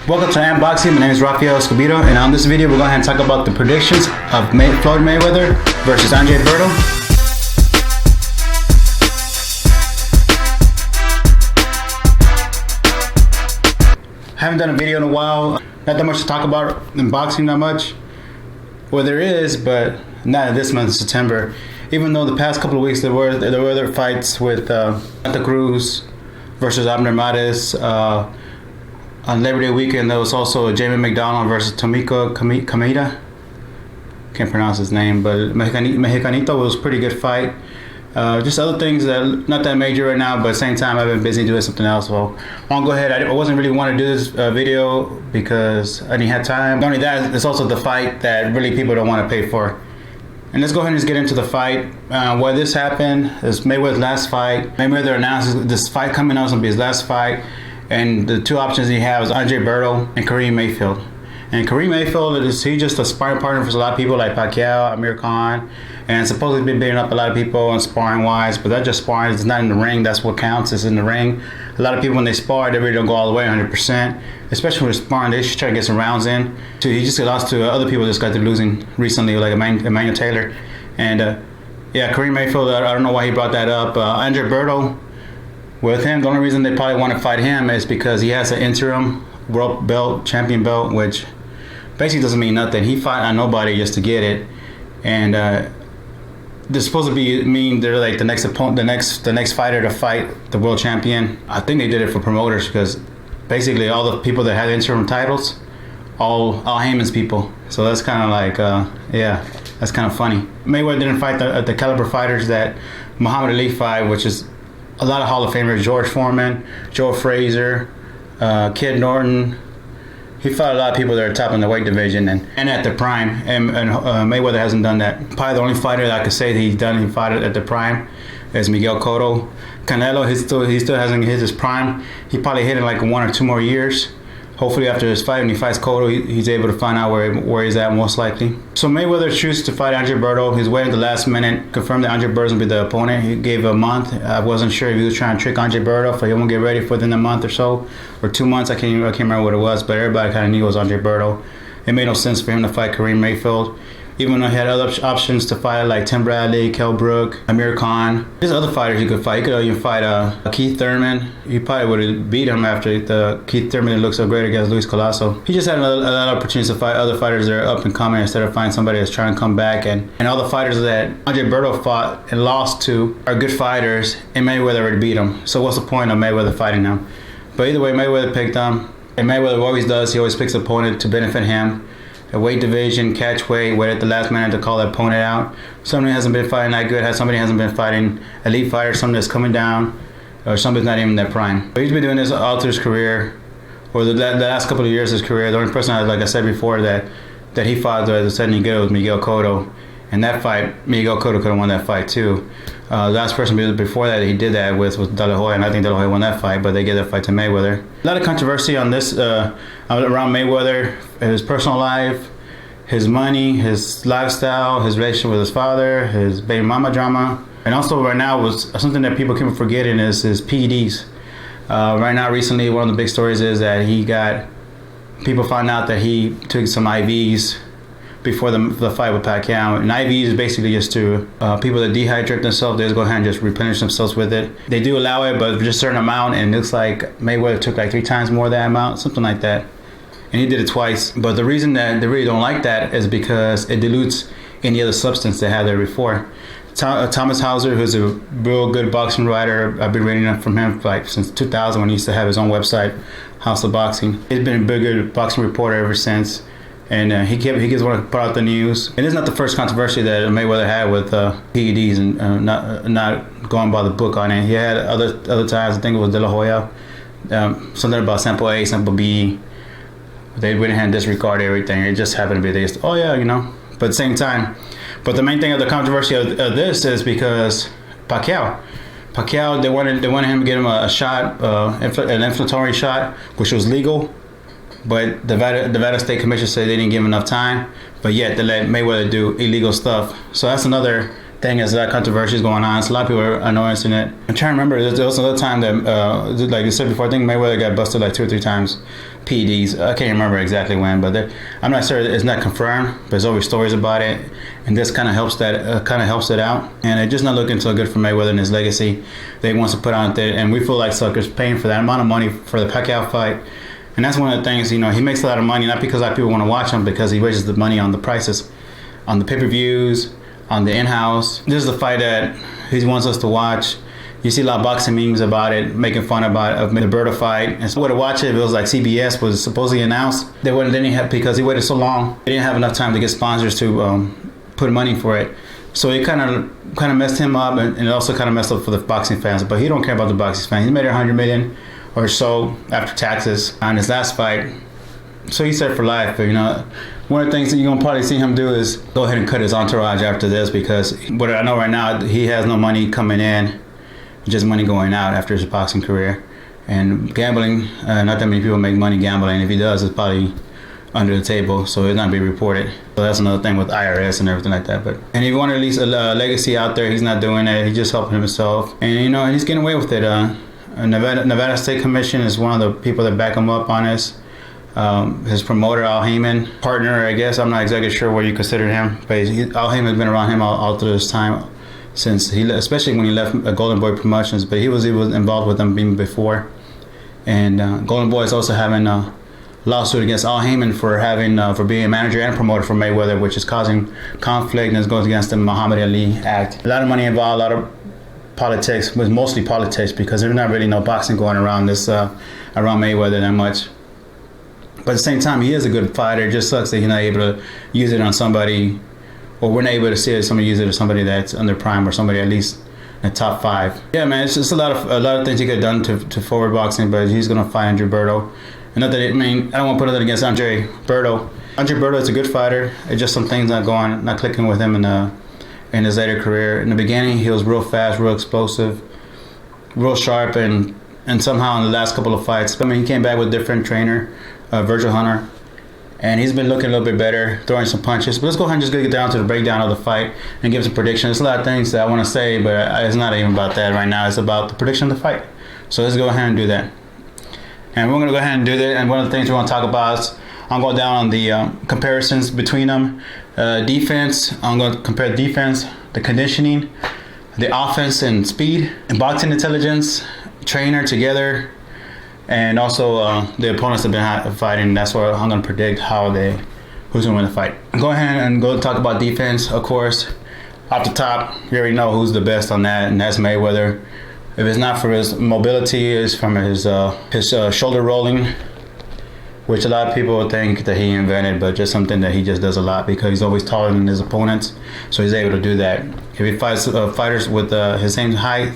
Welcome to Unboxing. My name is Rafael Escobedo, and on this video we're going to talk about the predictions of Floyd Mayweather versus Berto. Haven't done a video in a while. Not that much to talk about in boxing, not much. Well, there is, but not this month, September. Even though the past couple of weeks there were other fights with Santa Cruz versus Abner Mares. On Labor Day weekend, there was also Jamie McDonald versus Tomiko Kameda. Can't pronounce his name, but Mexicanito was a pretty good fight. Just other things that not that major right now, but at the same time I've been busy doing something else. So I'll go ahead. I wasn't really want to do this video because I didn't have time. Not only that, it's also the fight that really people don't want to pay for. And let's go ahead and just get into the fight. Why this happened is Mayweather's last fight. Mayweather announced this fight coming out is going to be his last fight. And the two options he has is Berto and Kareem Mayfield. And Kareem Mayfield, he's just a sparring partner for a lot of people like Pacquiao, Amir Khan, and supposedly been beating up a lot of people on sparring wise, but that's just sparring. It's not in the ring. That's what counts. It's in the ring. A lot of people when they spar, they really don't go all the way 100%. Especially when they're sparring, they should try to get some rounds in. So he just lost to other people just got through losing recently, like Emmanuel Taylor. And yeah, Kareem Mayfield, I don't know why he brought that up. Berto, with him, the only reason they probably want to fight him is because he has an interim world belt, champion belt, which basically doesn't mean nothing. He fought on nobody just to get it, and they're supposed to mean they're like the next opponent, the next fighter to fight the world champion. I think they did it for promoters because basically all the people that had interim titles, all Heyman's people. So that's kind of like yeah, that's kind of funny. Mayweather didn't fight the caliber fighters that Muhammad Ali fight, which is a lot of Hall of Famers: George Foreman, Joe Frazier, Kid Norton. He fought a lot of people that are top in the weight division and at the prime. And Mayweather hasn't done that. Probably the only fighter that I could say that he fought at the prime is Miguel Cotto. Canelo, he still hasn't hit his prime. He probably hit it like 1 or 2 more years. Hopefully after this fight, when he fights Cotto, he's able to find out where he's at most likely. So Mayweather chooses to fight Berto. He's waiting at the last minute, confirmed that Berto's going to be the opponent. He gave a month. I wasn't sure if he was trying to trick Berto, if he won't get ready for within a month or so, or 2 months. I can't remember what it was, but everybody kind of knew it was Berto. It made no sense for him to fight Kareem Mayfield. Even though he had other options to fight like Tim Bradley, Kell Brook, Amir Khan. There's other fighters he could fight. He could even fight Keith Thurman. He probably would have beat him after the Keith Thurman looked so great against Luis Colasso. He just had a lot of opportunities to fight other fighters that are up and coming instead of finding somebody that's trying to come back. And all the fighters that Berto fought and lost to are good fighters, and Mayweather already beat him. So what's the point of Mayweather fighting them? But either way, Mayweather picked them. And Mayweather always does. He always picks an opponent to benefit him. A weight division, catch weight, wait at the last minute to call that opponent out. Somebody hasn't been fighting that good, somebody hasn't been fighting elite fighters, somebody that's coming down, or somebody's not even in their prime. But he's been doing this all through his career, or the last couple of years of his career. The only person, like I said before, that he fought that said any good was Miguel Cotto. And that fight, Miguel Cotto could have won that fight too. The last person before that he did that with was De La Hoya, and I think De La Hoya won that fight, but they gave that fight to Mayweather. A lot of controversy on this around Mayweather, his personal life, his money, his lifestyle, his relationship with his father, his baby mama drama, and also right now was something that people keep forgetting is his PEDs. Right now, recently, one of the big stories is that people found out that he took some IVs before the fight with Pacquiao. And IVs is basically just to people that dehydrate themselves, they just go ahead and just replenish themselves with it. They do allow it, but just a certain amount, and it looks like Mayweather took like 3 times more that amount, something like that. And he did it twice. But the reason that they really don't like that is because it dilutes any other substance they had there before. Thomas Hauser, who's a real good boxing writer, I've been reading from him like since 2000 when he used to have his own website, House of Boxing. He's been a bigger boxing reporter ever since. And he just want to put out the news. And it's not the first controversy that Mayweather had with PEDs and not going by the book on it. He had other times. I think it was De La Hoya, something about sample A, sample B. They went ahead and disregarded everything. It just happened to be this. Oh yeah, But at the same time, but the main thing of the controversy of this is because Pacquiao, they wanted him to get him a shot, an inflammatory shot, which was legal. But the Nevada State Commission said they didn't give him enough time, but yet they let Mayweather do illegal stuff. So that's another thing. There's a lot of controversies going on. So a lot of people are noticing it. I'm trying to remember. There was another time that, like you said before, I think Mayweather got busted like 2 or 3 times. PEDs. I can't remember exactly when, but I'm not sure. It's not confirmed. But there's always stories about it, and this kind of helps that. Kind of helps it out. And it's just not looking so good for Mayweather and his legacy that he wants to put out there. And we feel like suckers paying for that amount of money for the Pacquiao fight. And that's one of the things, he makes a lot of money, not because a lot of people want to watch him, because he raises the money on the prices, on the pay-per-views, on the in-house. This is the fight that he wants us to watch. You see a lot of boxing memes about it, making fun of the Berto fight. And so to watch it, it was like CBS was supposedly announced. They didn't have, because he waited so long, they didn't have enough time to get sponsors to put money for it. So it kind of messed him up, and it also kind of messed up for the boxing fans. But he don't care about the boxing fans. He made $100 million or so after taxes on his last fight. So he's set for life. But, one of the things that you're going to probably see him do is go ahead and cut his entourage after this, because what I know right now, he has no money coming in, just money going out after his boxing career. And gambling, not that many people make money gambling. If he does, it's probably under the table, so it's not being reported. So that's another thing with IRS and everything like that. And if you want to release a legacy out there, he's not doing it. He's just helping himself. And, he's getting away with it. Nevada State Commission is one of the people that back him up on this. His promoter, Al Heyman, partner, I guess. I'm not exactly sure what you consider him, but Al Heyman's been around him all through this time, since especially when he left Golden Boy Promotions. But he was involved with them even before. And Golden Boy is also having a lawsuit against Al Heyman for being a manager and promoter for Mayweather, which is causing conflict, and it goes against the Muhammad Ali Act. A lot of money involved, a lot of politics, but mostly politics, because there's not really no boxing going around around Mayweather that much. But at the same time, he is a good fighter. It just sucks that he's not able to use it on somebody, or we're not able to see somebody use it on somebody that's under prime, or somebody at least in the top 5. Yeah, man, it's just a lot of things he could have done to forward boxing, but he's gonna fight Andre Berto. And not that I don't want to put nothing against Andre Berto. Andre Berto is a good fighter. It's just some things not clicking with him in his later career. In the beginning, he was real fast, real explosive, real sharp, and somehow in the last couple of fights, he came back with a different trainer, Virgil Hunter, and he's been looking a little bit better, throwing some punches. But let's go ahead and just get down to the breakdown of the fight and give some predictions. There's a lot of things that I want to say, but it's not even about that right now. It's about the prediction of the fight. So let's go ahead and do that. And we're going to go ahead and do that. And one of the things we want to talk about is I'm going down on the comparisons between them. Defense, I'm going to compare defense, the conditioning, the offense and speed, and boxing intelligence, trainer together, and also the opponents have been fighting. That's where I'm going to predict who's going to win the fight. Go ahead and go talk about defense, of course. Off the top, you already know who's the best on that, and that's Mayweather. If it's not for his mobility, it's from his shoulder rolling, which a lot of people think that he invented, but just something that he just does a lot because he's always taller than his opponents, so he's able to do that. If he fights fighters with his same height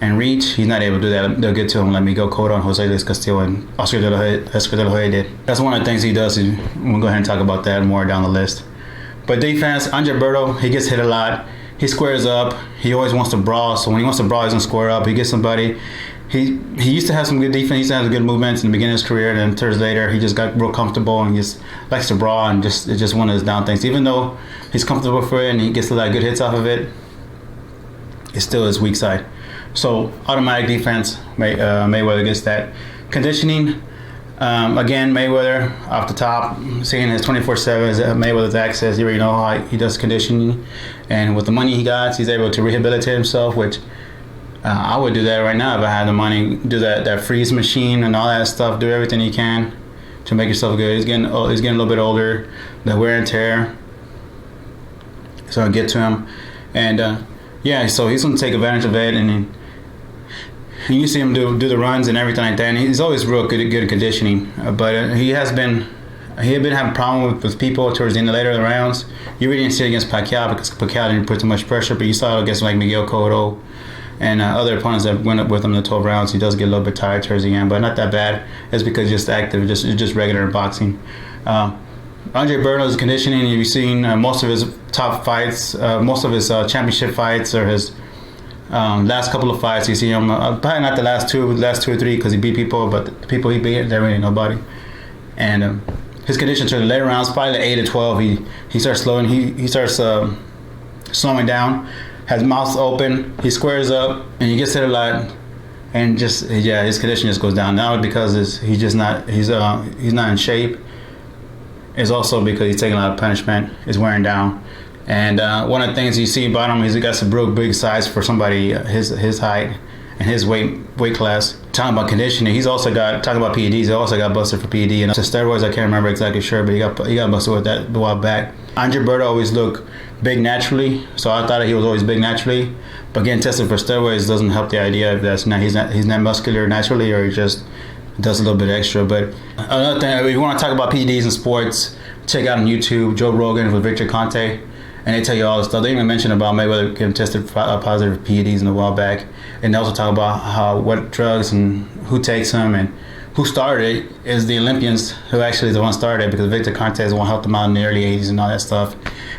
and reach, he's not able to do that. They'll get to him like Miguel Cotto and Jose Luis Castillo and Oscar De La Hoya did. That's one of the things he does. We'll go ahead and talk about that more down the list. But defense, Andre Berto, he gets hit a lot. He squares up. He always wants to brawl. So when he wants to brawl, he's going to square up. He gets somebody. He used to have some good defense. He used to have good movements in the beginning of his career. And then 2 years later, he just got real comfortable and just likes to brawl. And it's just one of his down things. Even though he's comfortable for it and he gets a lot of good hits off of it, it's still his weak side. So automatic defense, Mayweather gets that. Conditioning, again, Mayweather off the top, seeing his 24/7 Mayweather's access. You already know how he does conditioning, and with the money he got, he's able to rehabilitate himself. Which I would do that right now if I had the money. Do that freeze machine and all that stuff. Do everything you can to make yourself good. He's getting a little bit older. The wear and tear is gonna get to him, and so he's gonna take advantage of it. And you see him do the runs and everything like that. And he's always real good at conditioning. But he had been having a problem with people towards the end of later rounds. You really didn't see it against Pacquiao because Pacquiao didn't put too much pressure. But you saw it against like Miguel Cotto and other opponents that went up with him in the 12 rounds. He does get a little bit tired towards the end, but not that bad. It's because he's just active, just regular boxing. Andre Berto's conditioning, you've seen most of his top fights, most of his championship fights or his last couple of fights. You see him, probably not the last two or three because he beat people, but the people he beat, there really nobody. And his condition to the later rounds, probably the 8 to 12, he starts slowing. He starts slowing down. has mouth open, he squares up, and he gets hit a lot, and just his condition just goes down. Not because he's not in shape. It's also because he's taking a lot of punishment. He's wearing down, and one of the things you see about him, he's got some real big size for somebody his height and his weight class. Talking about conditioning, he's also got, talking about PEDs, he also got busted for PED. And the steroids, I can't remember exactly sure, but he got busted with that a while back. Andre Berto always looked big naturally, so I thought he was always big naturally. But getting tested for steroids doesn't help the idea if he's not muscular naturally, or he just does a little bit extra. But another thing, if you want to talk about PEDs in sports, check out on YouTube Joe Rogan with Victor Conte, and they tell you all this stuff. They even mention about Mayweather getting tested positive for PEDs in a while back, and they also talk about what drugs and who takes them, and who started it is the Olympians, who actually is the one started it, because Victor Conte is the one who helped them out in the early 80s and all that stuff.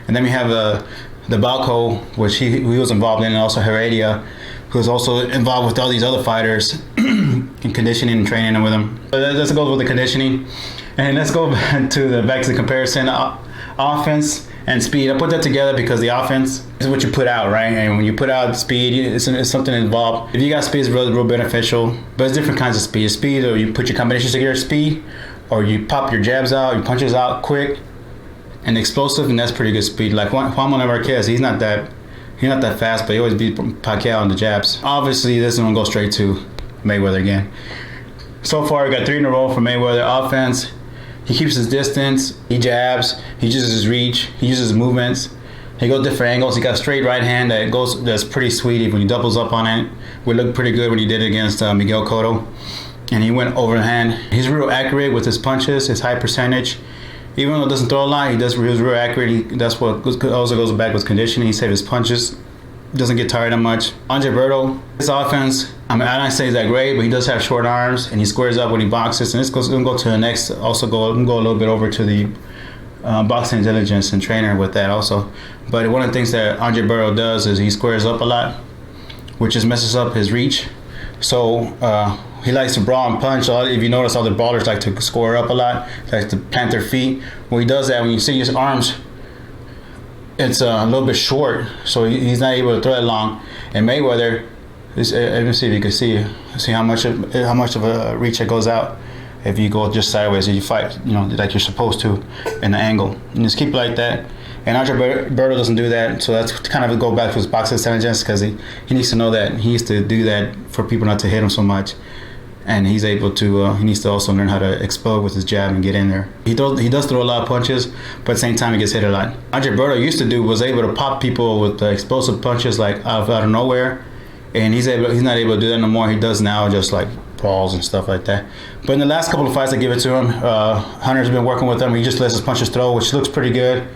And then we have the Balco, which he was involved in, and also Heredia, who was also involved with all these other fighters in conditioning and training with them. So let's go with the conditioning, and let's go back to the comparison, offense and speed. I put that together because the offense is what you put out, right? And when you put out speed, it's something involved. If you got speed, it's real beneficial. But it's different kinds of speed. Speed, or you put your combinations together, speed, or you pop your jabs out, your punches out quick and explosive, and that's pretty good speed. Like Juan Manuel Marquez, he's not that fast, but he always beat Pacquiao on the jabs. Obviously, this one goes straight to Mayweather again. So far, we got 3 in a row for Mayweather. Offense, he keeps his distance, he jabs, he uses his reach, he uses his movements, he goes different angles. He got a straight right hand that's pretty sweet. When he doubles up on it, we looked pretty good when he did it against Miguel Cotto, and he went overhand. He's real accurate with his punches, his high percentage. Even though he doesn't throw a lot, he was real accurate. That's what also goes back with conditioning. He saved his punches, doesn't get tired that much. Andre Berto, his offense, I don't say he's that great, but he does have short arms, and he squares up when he boxes. And this goes going to go to the next. Also go a little bit over to the boxing intelligence and trainer with that also. But one of the things that Andre Berto does is he squares up a lot, which just messes up his reach. So he likes to brawl and punch. If you notice, all the brawlers like to square up a lot, like to plant their feet. When he does that, when you see his arms, it's a little bit short, so he's not able to throw it long. And Mayweather, let me see if you can see how much of a reach it goes out if you go just sideways. If you fight, like you're supposed to, in the angle, and just keep it like that. And Andre Berto doesn't do that, so that's kind of go back to his boxing intelligence, because he needs to know that he needs to do that for people not to hit him so much. And he's able to. He needs to also learn how to explode with his jab and get in there. He does throw a lot of punches, but at the same time he gets hit a lot. Andre Berto was able to pop people with explosive punches like out of nowhere, and he's not able to do that no more. He does now, just like brawls and stuff like that. But in the last couple of fights, I give it to him. Hunter's been working with him. He just lets his punches throw, which looks pretty good.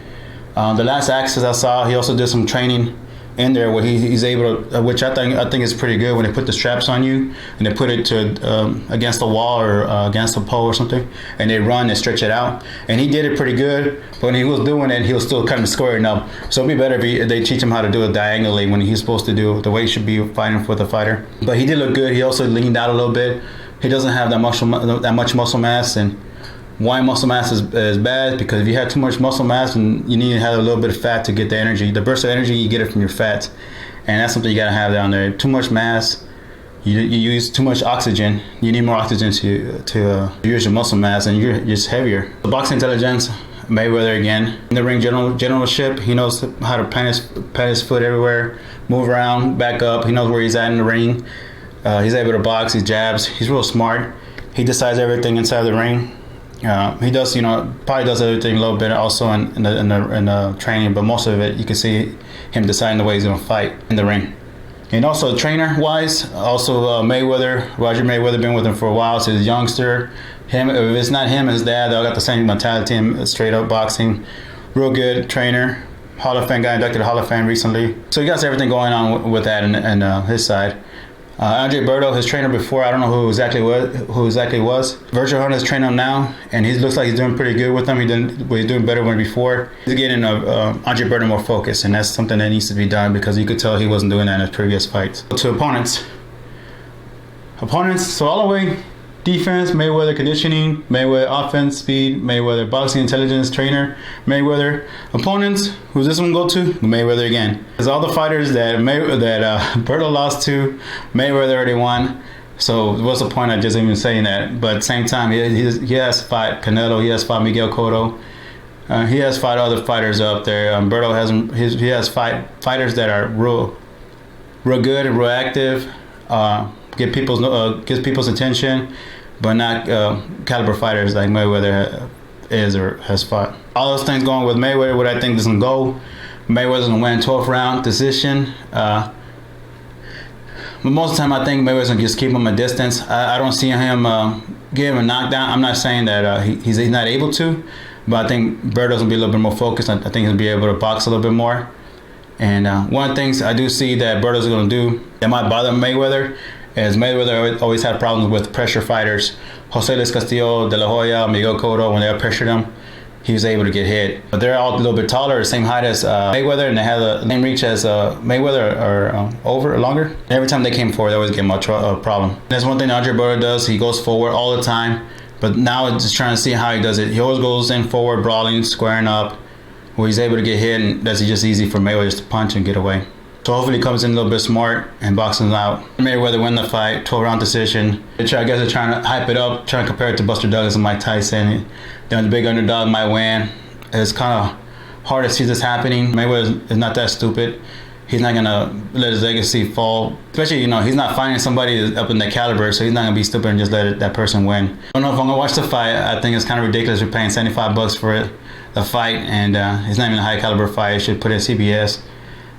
The last Axis I saw, he also did some training in there where he's able to, which I think is pretty good, when they put the straps on you and they put it to against the wall or against a pole or something, and they run and stretch it out. And he did it pretty good, but when he was doing it, he was still kind of squaring up. So it'd be better if they teach him how to do it diagonally when he's supposed to do the way he should be fighting with a fighter. But he did look good. He also leaned out a little bit. He doesn't have that much muscle mass, and why muscle mass is bad, because if you have too much muscle mass, and you need to have a little bit of fat to get the energy. The burst of energy, you get it from your fats, and that's something you gotta have down there. Too much mass, you use too much oxygen. You need more oxygen to use your muscle mass, and you're just heavier. The boxing intelligence, Mayweather again. In the ring generalship, he knows how to plant his foot everywhere, move around, back up. He knows where he's at in the ring. He's able to box, he jabs. He's real smart. He decides everything inside the ring. He does, probably does everything a little bit also in the training, but most of it you can see him deciding the way he's going to fight in the ring. And also trainer-wise, also Roger Mayweather, been with him for a while. So he's a youngster. If it's not him, his dad, they all got the same mentality and straight up boxing. Real good trainer. Hall of Fame guy, inducted to Hall of Fame recently. So he got everything going on with that and his side. Andre Berto, his trainer before, I don't know who exactly was. Virtual Hunter's training him now, and he looks like he's doing pretty good with him. He's doing better than before. He's getting Andre Berto more focused, and that's something that needs to be done, because you could tell he wasn't doing that in his previous fights. To opponents, so all the way Defense, Mayweather conditioning, Mayweather offense, speed, Mayweather boxing intelligence trainer, Mayweather opponents. Who's this one go to? Mayweather again. Because all the fighters that Berto lost to, Mayweather already won. So what's the point of just even saying that? But at the same time, he has fought Canelo, he has fought Miguel Cotto, he has fought other fighters up there. Berto has fighters that are real good and real active. Gives people's attention, but not caliber fighters like Mayweather is or has fought. All those things going with Mayweather, what I think is gonna go. Mayweather's gonna win 12th round decision. But most of the time, I think Mayweather's gonna just keep him a distance. I don't see him give him a knockdown. I'm not saying that he's not able to, but I think Berto's gonna be a little bit more focused. I think he's gonna be able to box a little bit more. And one of the things I do see that Berto's gonna do that might bother Mayweather, as Mayweather always had problems with pressure fighters. Jose Luis Castillo, De La Hoya, Miguel Cotto, when they pressured him, he was able to get hit. But they're all a little bit taller, the same height as Mayweather, and they had the same reach as Mayweather or over or longer. And every time they came forward, they always gave him a problem. And that's one thing Andre Berto does. He goes forward all the time. But now it's just trying to see how he does it. He always goes in forward, brawling, squaring up, where he's able to get hit, and that's just easy for Mayweather just to punch and get away. So hopefully he comes in a little bit smart and boxes him out. Mayweather win the fight, 12-round decision. I guess they're trying to hype it up, trying to compare it to Buster Douglas and Mike Tyson. Then the big underdog might win. It's kind of hard to see this happening. Mayweather is not that stupid. He's not gonna let his legacy fall. Especially, he's not fighting somebody up in that caliber, so he's not gonna be stupid and just let that person win. I don't know if I'm gonna watch the fight. I think it's kind of ridiculous. We're paying $75 for it, the fight, and it's not even a high caliber fight. It should put it CBS.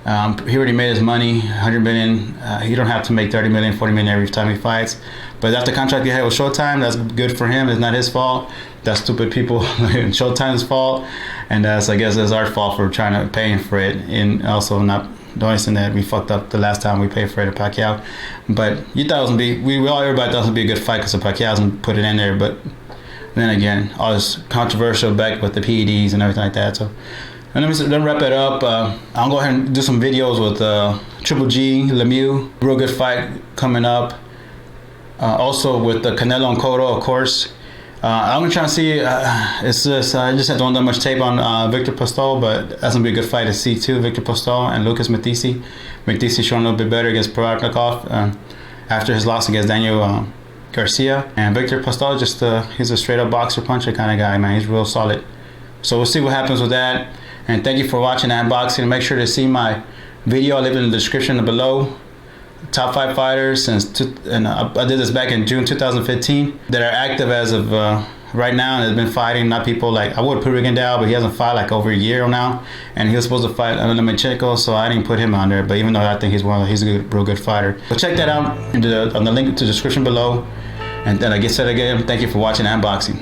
He already made his money, $100 million. He don't have to make $30 million, $40 million every time he fights. But that's the contract he had with Showtime. That's good for him. It's not his fault. That's stupid people Showtime's fault, and I guess that's our fault for trying to pay him for it, and also not noticing that we fucked up the last time we paid for it at Pacquiao. But you thought it was gonna be, everybody thought it was gonna be a good fight because Pacquiao's gonna put it in there. But then again, all this controversial back with the PEDs and everything like that. So. And let me wrap it up. I'll go ahead and do some videos with Triple G, Lemieux. Real good fight coming up. Also with the Canelo and Cotto, of course. I'm going to try to see, it's just, I just don't have much tape on Victor Postol, but that's going to be a good fight to see too. Victor Postol and Lucas Matisse. Matisse showing a little bit better against Provodnikov after his loss against Daniel Garcia. And Victor Postol, he's a straight up boxer puncher kind of guy, man. He's real solid. So we'll see what happens with that. And thank you for watching Unboxing. Make sure to see my video. I'll leave it in the description below. Top 5 fighters I did this back in June 2015 that are active as of right now and have been fighting. Not people like, I would put Rigondeaux, but he hasn't fought like over a year now. And he was supposed to fight Lomachenko, so I didn't put him on there. But even though I think he's a real good fighter. So check that out on the link to the description below. And then I guess that again, thank you for watching Unboxing.